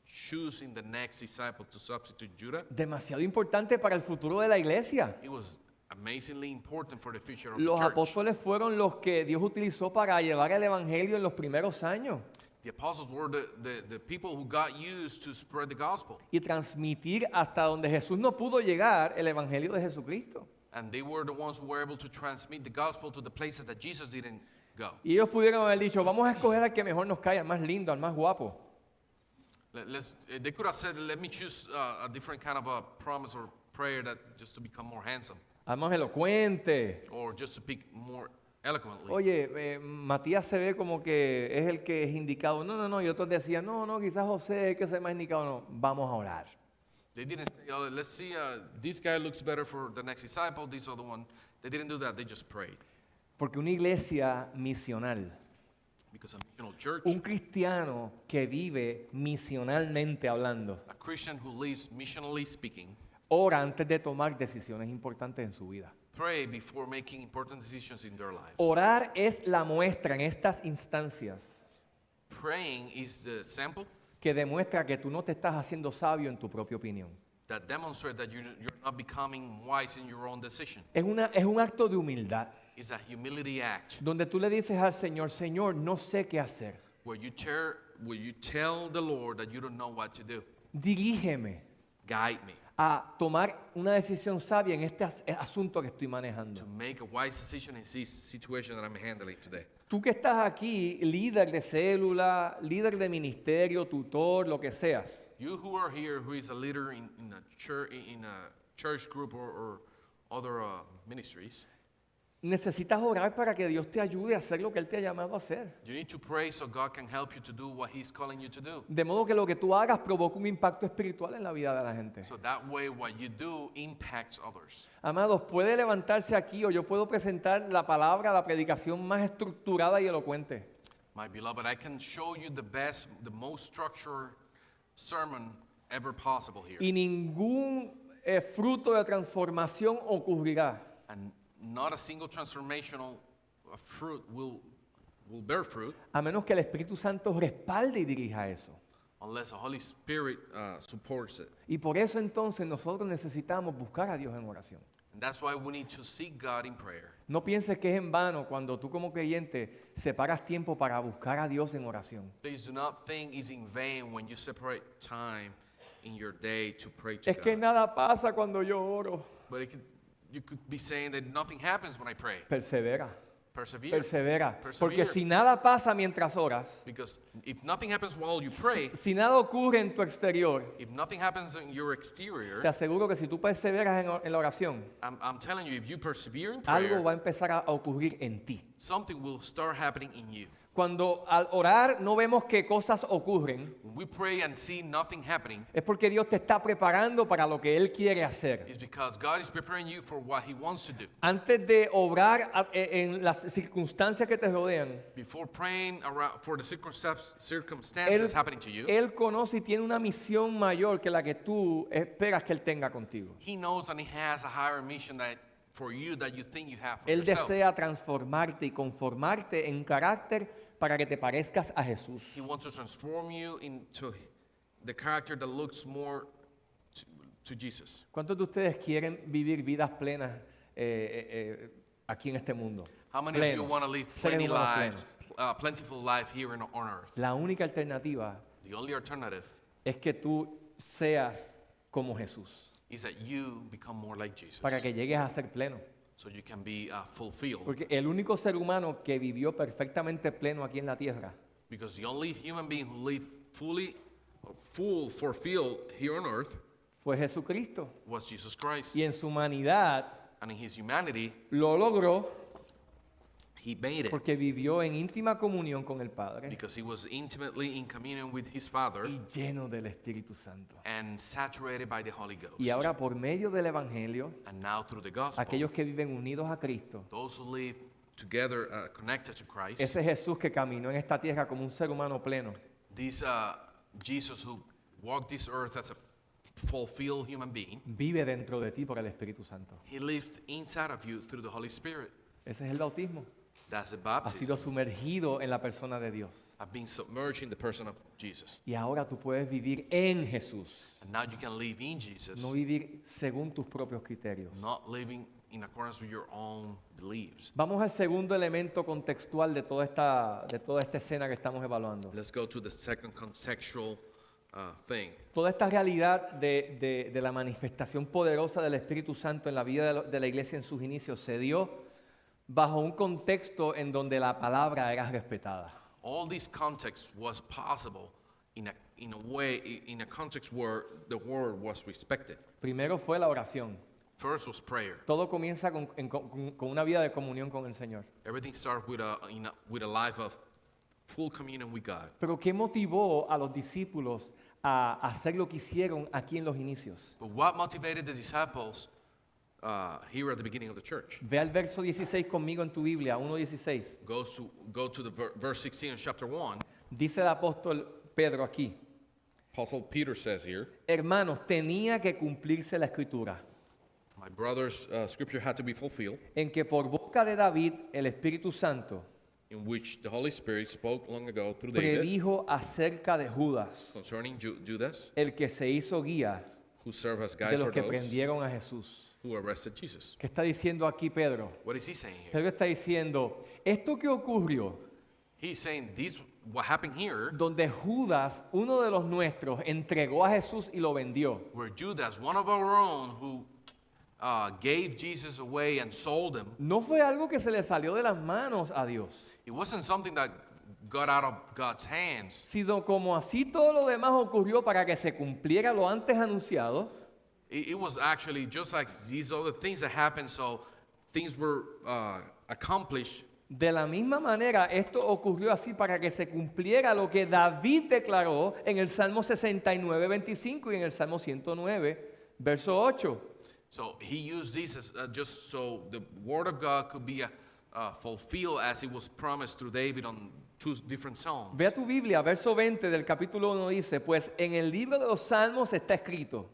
choosing the next disciple to substitute Judah? Demasiado importante para el futuro de la iglesia. It was amazingly important for the future of the Los church. apóstoles fueron los que Dios utilizó para llevar el evangelio en los primeros años The apostles were the people who got used to spread the gospel. y transmitir hasta donde Jesús no pudo llegar el evangelio de Jesucristo. And they were the ones who were able to transmit the gospel to the places that Jesus didn't go. Y ellos pudieron haber dicho, vamos a escoger al que mejor nos caiga, al más lindo, al más guapo. They could have said, let me choose a different kind of a promise or prayer that just to become more handsome Al más elocuente. or just to speak more eloquently. Oye, Matías se ve como que es el que es indicado. No. Y otros decían, no, quizás José es el que se más indicado. No, vamos a orar. They didn't say, oh, let's see, this guy looks better for the next disciple, this other one. They didn't do that, they just prayed. Porque una iglesia misional, Because a missional church, un cristiano que vive misionalmente hablando, a Christian who lives missionally speaking, ora antes de tomar decisiones importantes en su vida. pray before making important decisions in their lives. Orar es la muestra en estas instancias Praying is the sample que demuestra que tú no te estás haciendo sabio en tu propia opinión. that demonstrates that you're not becoming wise in your own decision. Es un acto de humildad It's a humility act donde tú le dices al Señor, Señor, no sé qué hacer. where you tell the Lord that you don't know what to do. Dirígeme Guide me a tomar una decisión sabia en este asunto que estoy manejando. to make a wise decision in this situation that I'm handling today. Tú que estás aquí, líder de célula, líder de ministerio, tutor, lo que seas, You who are here, who is a leader in a church group or other ministries, necesitas orar para que Dios te ayude a hacer lo que Él te ha llamado a hacer. you need to pray so God can help you to do what He's calling you to do. De modo que lo que tú hagas provoque un impacto espiritual en la vida de la gente. So that way, what you do impacts others. Amados, puede levantarse aquí o yo puedo presentar la palabra, la predicación más estructurada y elocuente. My beloved, I can show you the most structured sermon ever possible here. Y ningún fruto de transformación ocurrirá And not a single transformational fruit will bear fruit a menos que el Espíritu Santo respalde y dirija eso. unless the Holy Spirit supports it. Y por eso entonces nosotros necesitamos buscar a Dios en oración. And that's why we need to seek God in prayer. No pienses que es en vano cuando tú como creyente separas tiempo para buscar a Dios en oración. Please do not think it's in vain when you separate time in your day to pray to Es que God. nada pasa cuando yo oro. But you could be saying that nothing happens when I pray. Persevera. Persevera. Persevere. Porque si nada pasa mientras oras, Because if nothing happens while you pray, si nada ocurre en tu exterior, if nothing happens in your exterior, te aseguro que si tú perseveras en la oración, I'm telling you, if you persevere in algo prayer, va a empezar a ocurrir en ti. something will start happening in you. Cuando al orar no vemos que cosas ocurren, When we pray and see nothing happening, es porque Dios te está preparando para lo que Él quiere hacer. it's because God is preparing you for what He wants to do. Antes de obrar en las circunstancias que te rodean, Before praying around for the circumstances happening to you, Él conoce y tiene una misión mayor que la que tú esperas que Él tenga contigo. He knows and He has a higher mission that for you that you think you have for Él yourself. desea transformarte y conformarte en carácter para que te parezcas a Jesús. He wants to transform you into the character that looks more to Jesus. ¿Cuántos de ustedes quieren vivir vidas plenas aquí en este mundo? How many of you Plenos, want to live seres humanos plenos. plentiful life here on earth? La única alternativa The only alternative es que tú seas como Jesús, is that you become more like Jesus, para que llegues a ser pleno. so you can be fulfilled. Porque el único ser humano que vivió perfectamente pleno aquí en la tierra Because the only human being who lived fulfilled here on earth fue Jesucristo. was Jesus Christ. Y en su humanidad And in His humanity, lo logró He made it porque vivió en íntima comunión con el Padre because He was intimately in communion with His Father y lleno del Espíritu Santo. and saturated by the Holy Ghost. Y ahora por medio del Evangelio, And now through the gospel, aquellos que viven unidos a Cristo, those who live together, connected to Christ, ese Jesús que caminó en esta tierra como un ser humano pleno, this Jesus who walked this earth as a fulfilled human being, vive dentro de ti por el Espíritu Santo. He lives inside of you through the Holy Spirit. Ese es el bautismo. That's the Ha sido baptism. sumergido en la persona de Dios. I've been submerged in the person of Jesus. Y ahora tú puedes vivir en Jesús, And now you can live in Jesus, no vivir según tus propios criterios. not living in accordance with your own beliefs. Vamos al segundo elemento contextual de toda esta escena que estamos evaluando. Let's go to the second contextual thing. Toda esta realidad de la manifestación poderosa del Espíritu Santo en la vida de la iglesia en sus inicios se dio bajo un contexto en donde la palabra era respetada. All this context was possible in a context where the word was respected. Primero fue la oración. First was prayer. Todo comienza con una vida de comunión con el Señor. Everything started with a life of full communion with God. Pero ¿qué motivó a los discípulos a hacer lo que hicieron aquí en los inicios? But what motivated the disciples here at the beginning of the church? Ve al verso 16 conmigo en tu Biblia, 1:16. Go to the verse 16 in chapter 1. Dice el apóstol Pedro aquí: Apostle Peter says here, hermanos, tenía que cumplirse la escritura, my brother's scripture had to be fulfilled, en que por boca de David el Espíritu Santo in which the Holy Spirit spoke long ago through David predijo acerca de Judas, concerning Judas, el que se hizo guía who served as de guide los for que those prendieron a Jesús. who arrested Jesus. ¿Qué está diciendo aquí Pedro? What is he saying here? Pedro está diciendo, esto que ocurrió, He's saying what happened here, donde Judas, uno de los nuestros, entregó a Jesús y lo vendió. where Judas, one of our own, who gave Jesus away and sold him, No fue algo que se le salió de las manos a Dios, it wasn't something that got out of God's hands. sino como así todo lo demás ocurrió para que se cumpliera lo antes anunciado. It was actually just like these other things that happened, so things were accomplished. De la misma manera, esto ocurrió así para que se cumpliera lo que David declaró en el Salmo 69, 25 y en el Salmo 109, verso 8. So he used this as just so the word of God could be fulfilled as it was promised through David on two different psalms. Ve a tu Biblia, verso 20 del capítulo 1 dice, pues en el libro de los Salmos está escrito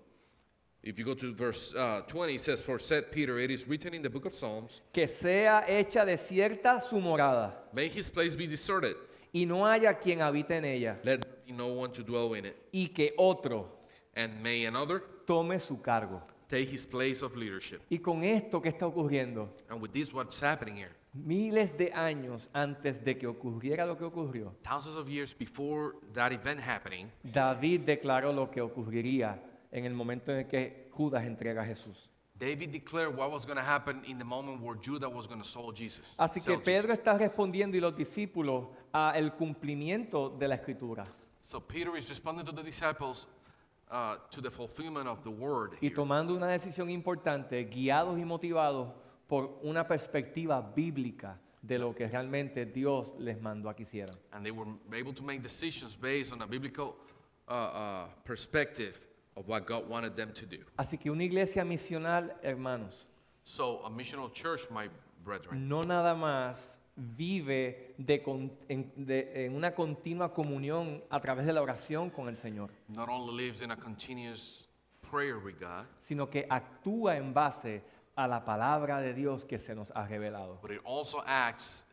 If you go to verse 20, it says, "For said Peter, it is written in the book of Psalms, que sea hecha desierta su morada may his place be deserted, y no haya quien habite en ella, let there be no one to dwell in it, y que otro and may another tome su cargo. take his place of leadership." Y con esto que está ocurriendo, And with this, what's happening here? miles de años antes de que ocurriera lo que ocurrió, Thousands of years before that event happening, David declaró lo que ocurriría en el momento en el que Judas entrega a Jesús. David declared what was going to happen in the moment where Judah was going to sell Jesus. Así que sell Pedro Jesus. está respondiendo y los discípulos a el cumplimiento de la Escritura So Peter is responding to the disciples to the fulfillment of the word y here. tomando una decisión importante, guiados y motivados por una perspectiva bíblica de lo que realmente Dios les mandó a que hicieran. And they were able to make decisions based on a biblical perspective of what God wanted them to do. Así que una iglesia misional, hermanos, So a missional church, my brethren, no nada más vive en una continua comunión a través de la oración con el Señor, not only lives in a continuous prayer with God, sino que actúa en base a la palabra de Dios que se nos ha revelado. but it also acts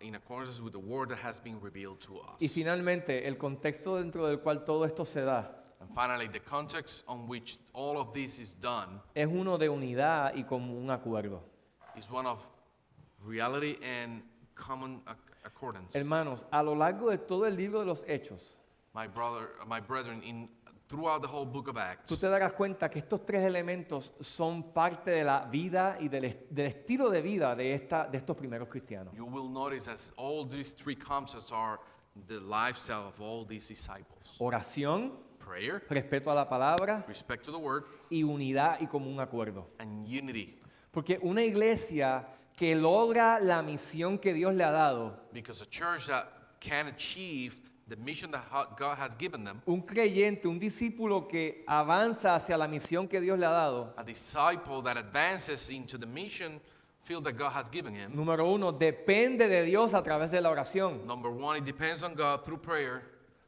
in accordance with the word that has been revealed to us. Y finalmente, el contexto dentro del cual todo esto se da And finally, the context on which all of this is done es uno de unidad y común acuerdo. is one of reality and common accordance. Hermanos, a lo largo de todo el libro de los Hechos, My brethren, throughout the whole book of tú Acts, te darás cuenta que estos tres elementos son parte de la vida y del estilo de vida de estos primeros cristianos. you will notice as all these three concepts are the lifestyle of all these disciples. Oración, Prayer, respeto a la palabra respect to the word, y unidad y común acuerdo. and unity. Porque una iglesia que logra la misión que Dios le ha dado, Because a church that can achieve the mission that God has given them, un creyente, un discípulo que avanza hacia la misión que Dios le ha dado, a disciple that advances into the mission field that God has given him. número uno, depende de Dios a través de la oración. Number one, it depends on God through prayer.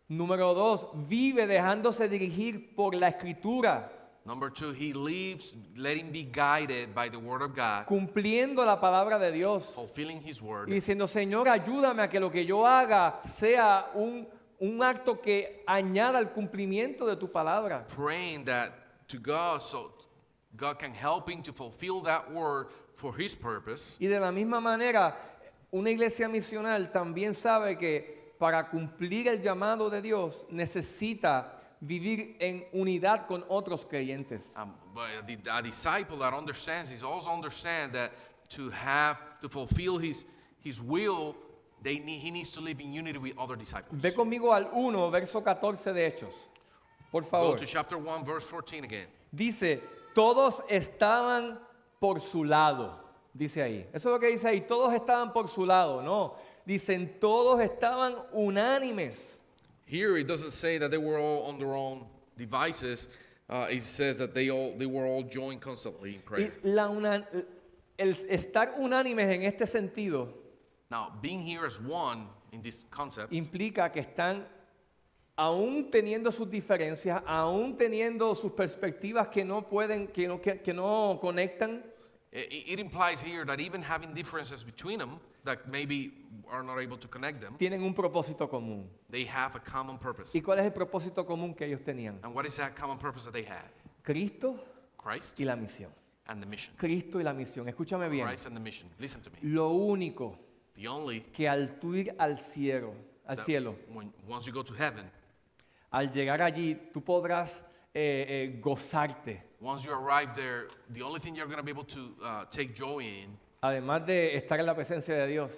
Número dos, vive dejándose dirigir por la Escritura, Number two, he lives letting be guided by the word of God, cumpliendo la palabra de Dios fulfilling his word, y diciendo, Señor, ayúdame a que lo que yo haga sea un acto que añada al cumplimiento de tu palabra. praying that to God so God can help him to fulfill that word for his purpose. Y de la misma manera, una iglesia misional también sabe que para cumplir el llamado de Dios necesita vivir en unidad con otros creyentes. But a disciple that understands this also understands that to fulfill his will, he needs to live in unity with other disciples. Ve conmigo al 1, verso 14 de Hechos. Por Go favor. to chapter 1, verse 14 again. Dice, todos estaban por su lado. Dice ahí. Eso es lo que dice ahí. Todos estaban por su lado. No. Dicen, todos estaban unánimes. Here it doesn't say that they were all on their own devices. It says that they were all joined constantly in Y prayer. el estar unánimes en este sentido Now, being here as one in this concept implica que están aún teniendo sus diferencias, aún teniendo sus perspectivas que no pueden, que no conectan, it implies here that even having differences between them that maybe are not able to connect them, tienen un propósito común. they have a common purpose. ¿Y cuál es el propósito común que ellos tenían? And what is that common purpose that they had? Cristo Christ y la misión. and the mission. Cristo y la misión. Escúchame bien. Christ and the mission. Listen to me. Lo único The only que al tú ir al cielo, that once you go to heaven, al llegar allí, tú podrás gozarte. once you arrive there, the only thing you're going to be able to take joy Además de estar en la presencia de Dios,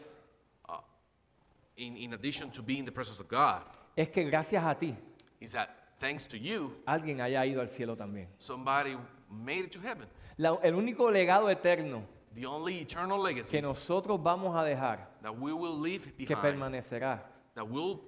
in addition to being in the presence of God, es que gracias a ti, is that thanks to you, alguien haya ido al cielo también. somebody made it to heaven. El único legado eterno The only eternal que legacy nosotros vamos a dejar, that we will leave que behind, permanecerá, that will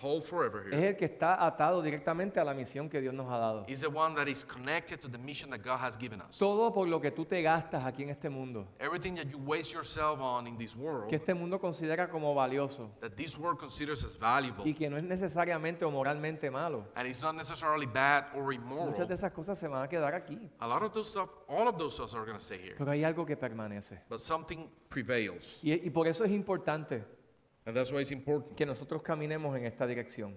hold forever es here, el que está atado directamente a la misión que Dios nos ha dado. is the one that is connected to the mission that God has given us. Todo por lo que tú te gastas aquí en este mundo, Everything that you waste yourself on in this world, que este mundo considera como valioso that this world considers as valuable, y que no es necesariamente o moralmente malo. and it's not necessarily bad or Muchas immoral. de esas cosas se van a quedar aquí, A lot of those stuff, all of those stuff are going to stay here. pero hay algo que permanece. But something prevails. Y por eso es importante And that's why it's important que nosotros caminemos en esta dirección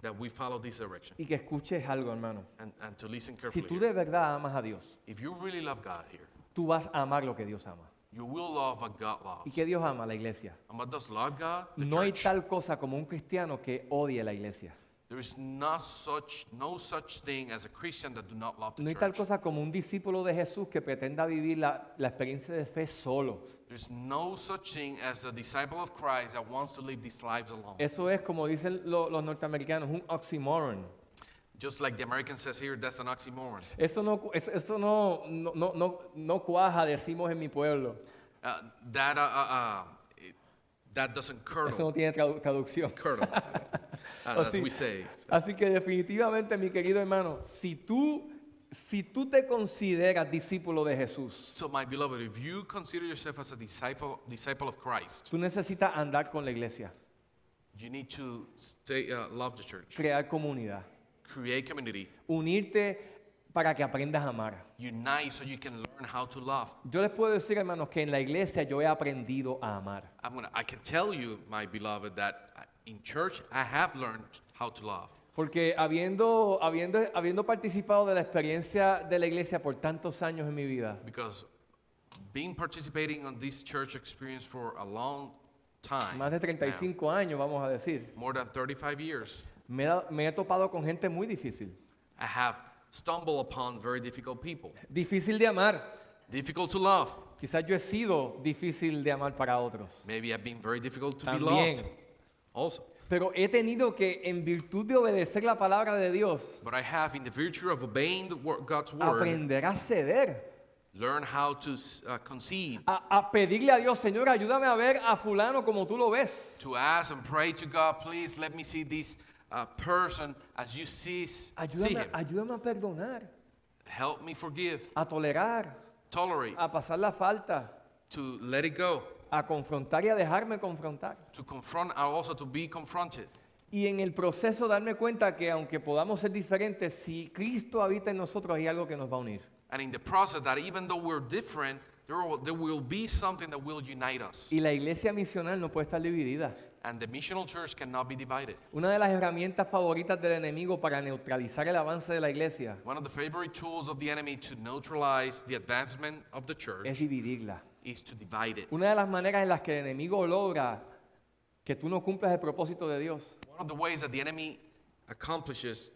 that we follow this direction y que escuches algo, hermano. and to listen Si carefully. tú here. de verdad amas a Dios, If you really love God here, tú vas a amar lo que Dios ama. you will love what God ¿Y loves. qué Dios ama? La iglesia. And what does love God? The No hay church. tal cosa como un cristiano que odie la iglesia. There is no such thing as a Christian that do not love the No hay tal church. cosa como un discípulo de Jesús que pretenda vivir la experiencia de fe solo. There's no such thing as a disciple of Christ that wants to live these lives alone. Eso es, como dicen los norteamericanos, un oxymoron. Just like the American says here, that's an oxymoron. Eso no cuaja, decimos en mi pueblo. That doesn't Eso curdle. no tiene traducción. Curdle. As Así- we say. Así que definitivamente, mi querido hermano, si tú te consideras discípulo de Jesús, So, my beloved, if you consider yourself as a disciple of Christ, tú necesitas andar con la iglesia, you need to love the church, crear comunidad, create community, unirte para que aprendas a amar. unite so you can learn how to love. Yo les puedo decir, hermanos, que en la iglesia yo he aprendido a amar. I can tell you, my beloved, that in church I have learned how to love. Porque habiendo participado de la experiencia de la iglesia por tantos años en mi vida, Because participating on this church experience for a long time, más de now, 35 años, vamos a decir, more than 35 years, me he topado con gente muy difícil. I have stumbled upon very difficult people. Difícil de amar. Difficult to love. Quizás yo he sido difícil de amar para otros. Maybe I've been very difficult to be También. loved. Also. Pero he tenido que, en virtud de obedecer la palabra de Dios, But I have, in the virtue of obeying God's word, aprender a ceder. learn how to concede, A pedirle a Dios, Señor, ayúdame a ver a fulano como tú lo ves. to ask and pray to God, please let me see this person as you see him. Ayúdame a perdonar, Help me forgive, a tolerar, tolerate, a pasar la falta, to let it go, a confrontar y a dejarme confrontar. to confront, and also to be confronted. Y en el proceso darme cuenta que aunque podamos ser diferentes, si Cristo habita en nosotros hay algo que nos va a unir. And in the process that even though we're different, there will be something that will unite us. Y la iglesia misional no puede estar dividida. And the missional church cannot be divided. Una de las herramientas favoritas del enemigo para neutralizar el avance de la iglesia One of the favorite tools of the enemy to neutralize the advancement of the es church dividirla. is to divide it. Una de las maneras en las que el enemigo logra que tú no cumplas el propósito de Dios One of the ways that the enemy accomplishes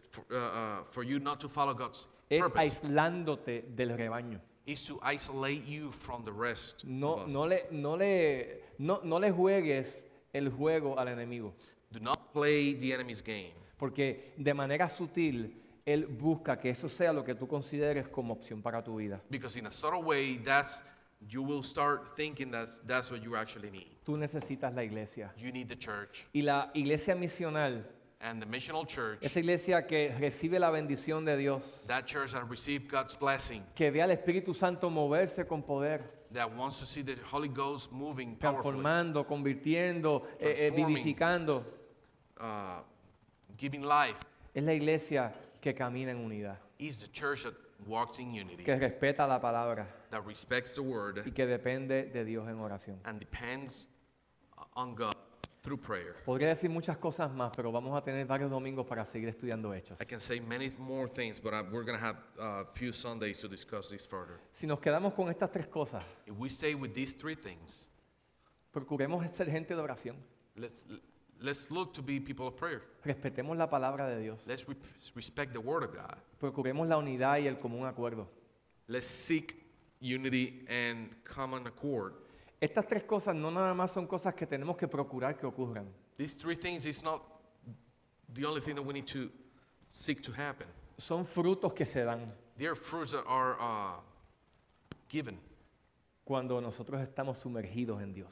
for you not to follow God's es purpose aislándote del rebaño. is to isolate you from the rest of No, us. no le juegues el juego al enemigo, Do not play the enemy's game, porque de manera sutil él busca que eso sea lo que tú consideres como opción para tu vida. because in a subtle way, you will start thinking that's what you actually need. Tú necesitas la iglesia. You need the church, Y la iglesia misional, and the missional church, esa iglesia que recibe la bendición de Dios, that church that received God's blessing, que ve al Espíritu Santo moverse con poder, that wants to see the Holy Ghost moving powerfully, transformando, convirtiendo, Transforming. vivificando. giving life, Es la iglesia que camina en unidad, is the church that walks in unity, que respeta la palabra that respects the word y que depende de Dios en oración. and depends on God through prayer. Podría decir muchas cosas más, pero vamos a tener varios domingos para seguir estudiando Hechos. I can say many more things, but we're going to have a few Sundays to discuss this further. Si nos quedamos con estas tres cosas, If we stay with these three things, procuremos ser gente de oración, let's look to be people of prayer. respetemos la palabra de Dios, Let's respect the word of God. procuremos la unidad y el común acuerdo. Let's seek unity and common accord. Estas tres cosas no nada más son cosas que tenemos que procurar que ocurran. These three things is not the only thing that we need to seek to happen. Son frutos que se dan They are fruits that are given cuando nosotros estamos sumergidos en Dios.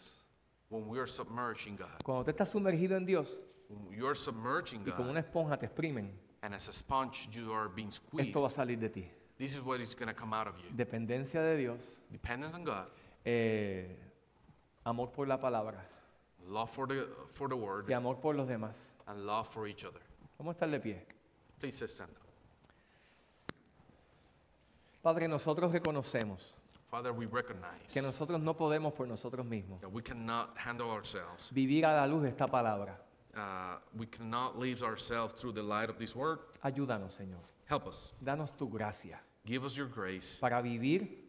when we are submerged in God. Cuando tú estás sumergido en Dios When you're submerged in y como God, una esponja te exprimen, and as a sponge you are being esto va a squeezed, salir de ti. this is what is going to come out of you. Dependencia de Dios, Dependence on God, amor por la palabra love for the word, y amor por los demás. and love for each other. Vamos a estar de pie. Please stand up. Padre, nosotros reconocemos Father, we recognize que nosotros no podemos por nosotros mismos that we cannot handle ourselves. vivir a la luz de esta palabra. We cannot live ourselves through the light of this word. Ayúdanos, Señor. Help us. Danos tu gracia Give us your grace para vivir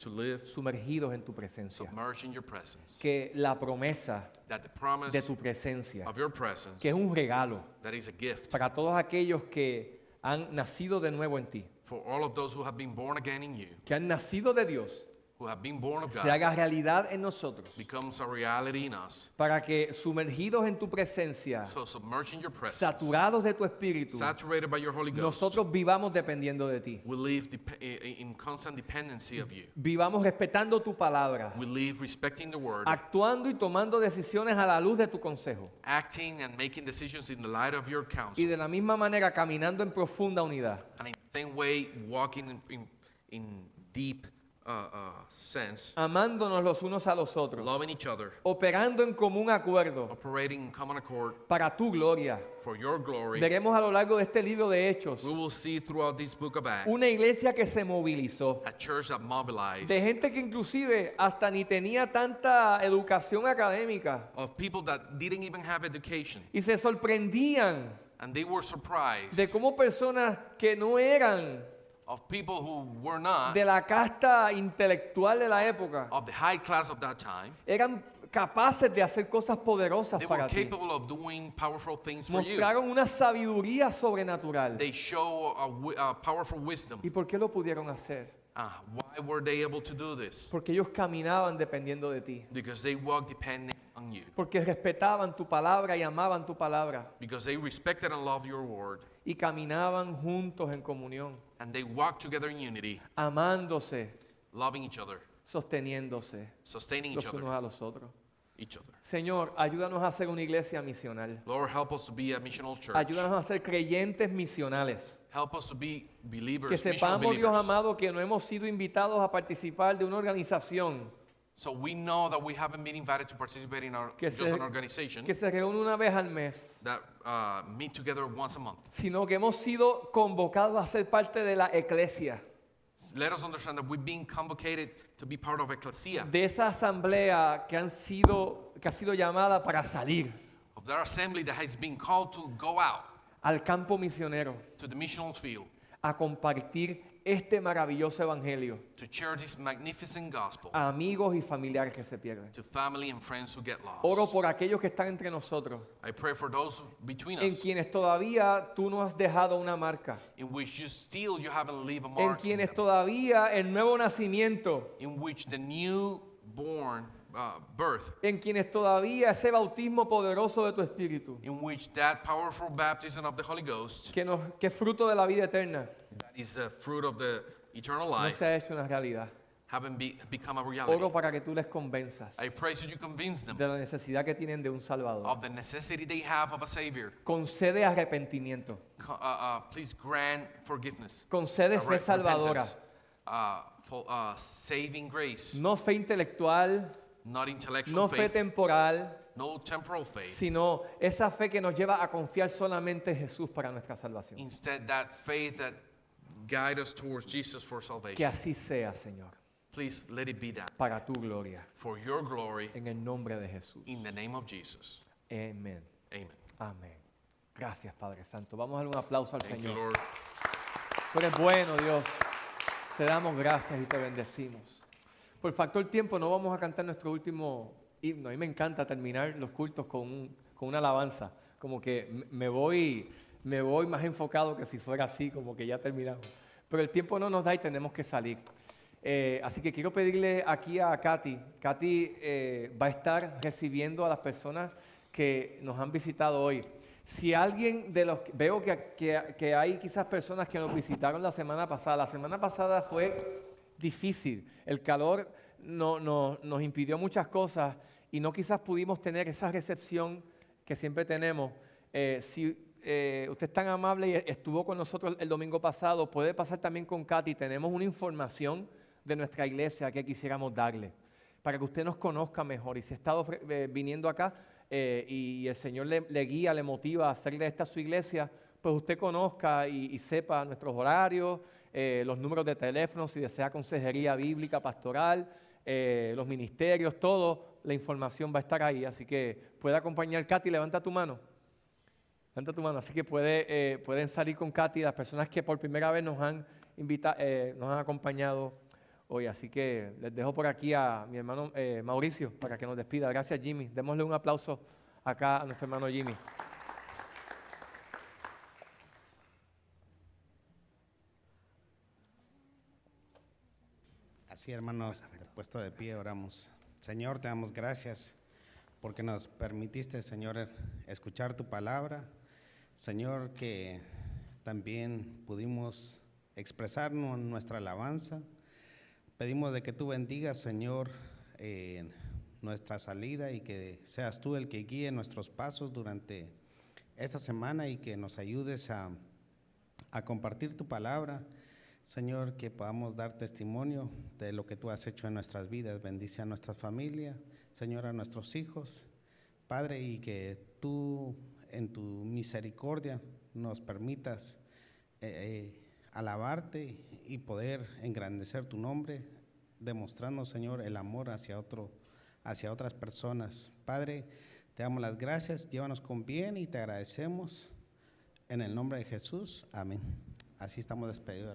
to live sumergidos en tu presencia. submerged in your presence. Que la promesa That the promise de tu presencia, of your presence, que es un regalo that is a gift para todos aquellos que han nacido de nuevo en ti, for all of those who have been born again in you, que han nacido de Dios, who have been born of se God, haga realidad en nosotros, becomes a reality in us. para que sumergidos en tu presencia, So submerged in your presence, saturados de tu espíritu, saturated by your Holy Ghost, nosotros vivamos dependiendo de ti. we live in constant dependency of you. Vivamos respetando tu palabra, We live respecting the word, actuando y tomando decisiones a la luz de tu consejo. acting and making decisions in the light of your Y counsel, de la misma manera caminando en profunda unidad. and in the same way walking in deep sense, Amándonos los unos a los otros, loving each other, operando en común acuerdo operating in common accord para tu gloria. for your glory. Veremos a lo largo de este libro de Hechos We will see throughout this book of Acts una iglesia que se movilizó, a church that mobilized, de gente que inclusive hasta ni tenía tanta educación académica of people that didn't even have education, y se sorprendían and they were surprised de cómo personas que no eran of people who were not de la casta intelectual de la época of the high class of that time. eran capaces de hacer cosas poderosas They were para ti. capable of doing powerful things for you. Mostraron una sabiduría sobrenatural. They show a powerful wisdom. ¿Y por qué lo pudieron hacer? Why were they able to do this? Porque ellos caminaban dependiendo de ti. Because they walked depending on you. Porque respetaban tu palabra y amaban tu palabra. Because they respected and loved your word. Y caminaban juntos en comunión, And they walked together in unity, amándose, loving each other, sosteniéndose sustaining los each unos other. a los otros. Each other. Señor, ayúdanos a ser una iglesia misional. Lord, help us to be a missional church. Ayúdanos a ser creyentes misionales. Help us to be Que believers, missional sepamos, Dios believers. amado, que no hemos sido invitados a participar de una organización So we know that we haven't been invited to participate in que just an organization que se reúne una vez al mes, that meet together once a month. sino que hemos sido convocados a ser parte de la iglesia, Let us understand that we've been convocated to be part of ecclesia, de esa asamblea que ha sido llamada para salir of that assembly that has been called to go out al campo misionero to the missional field, a compartir este maravilloso evangelio to share this magnificent gospel a amigos y familiares que se pierden. to family and friends who get Oro lost. por aquellos que están entre nosotros, I pray for those between en us quienes todavía tú no has dejado una marca, in which you haven't leave a en mark, quienes todavía el nuevo nacimiento, in which the newborn birth, en quienes todavía ese bautismo poderoso de tu Espíritu, in which that powerful baptism of the Holy Ghost, que es fruto de la vida eterna, that is a fruit of the eternal no life, se ha hecho una realidad. haven't become a Oro reality. para que tú les convenzas I pray so you convince them de la necesidad que tienen de un Salvador. of the necessity they have of a Savior. Concede arrepentimiento, Please grant forgiveness, concede fe salvadora, repentance, saving grace, no fe intelectual, not intellectual no fe faith, temporal, no temporal faith. sino esa fe que nos lleva a confiar solamente en Jesús para nuestra salvación. Instead, that faith that guide us towards Jesus for Que salvation. así sea, Señor, Please let it be that para tu gloria, for your glory en el nombre de Jesús. in the name of Jesus. Amén. Amen. Amén. Gracias, Padre Santo. Vamos a darle un aplauso al Thank you, Señor. Lord. Tú eres bueno, Dios. Te damos gracias y te bendecimos. Por factor tiempo no vamos a cantar nuestro último himno. A mí me encanta terminar los cultos con una alabanza. Como que me voy más enfocado que si fuera así, como que ya terminamos. Pero el tiempo no nos da y tenemos que salir. Así que quiero pedirle aquí a Katy. Katy va a estar recibiendo a las personas que nos han visitado hoy. Si alguien de los... Veo que hay quizás personas que nos visitaron la semana pasada. La semana pasada fue difícil. El calor nos impidió muchas cosas y no quizás pudimos tener esa recepción que siempre tenemos. Si usted es tan amable y estuvo con nosotros el domingo pasado, puede pasar también con Katy. Tenemos una información de nuestra iglesia que quisiéramos darle para que usted nos conozca mejor. Y si ha estado viniendo acá y el Señor le guía, le motiva a hacerle esta su iglesia, pues usted conozca y sepa nuestros horarios, los números de teléfono, si desea consejería bíblica, pastoral, los ministerios, todo, la información va a estar ahí. Así que puede acompañar. Katy, levanta tu mano. Levanta tu mano. Así que pueden salir con Katy las personas que por primera vez nos han acompañado hoy. Así que les dejo por aquí a mi hermano Mauricio para que nos despida. Gracias, Jimmy. Démosle un aplauso acá a nuestro hermano Jimmy. Así, hermanos, del puesto de pie oramos. Señor, te damos gracias porque nos permitiste, Señor, escuchar tu palabra. Señor, que también pudimos expresarnos nuestra alabanza. Pedimos de que tú bendigas, Señor, nuestra salida y que seas tú el que guíe nuestros pasos durante esta semana y que nos ayudes a compartir tu palabra. Señor, que podamos dar testimonio de lo que tú has hecho en nuestras vidas. Bendice a nuestra familia, Señor, a nuestros hijos, Padre, y que tú en tu misericordia nos permitas alabarte y poder engrandecer tu nombre, demostrando, Señor, el amor hacia otras personas. Padre, te damos las gracias, llévanos con bien y te agradecemos en el nombre de Jesús. Amén. Así estamos despedidos.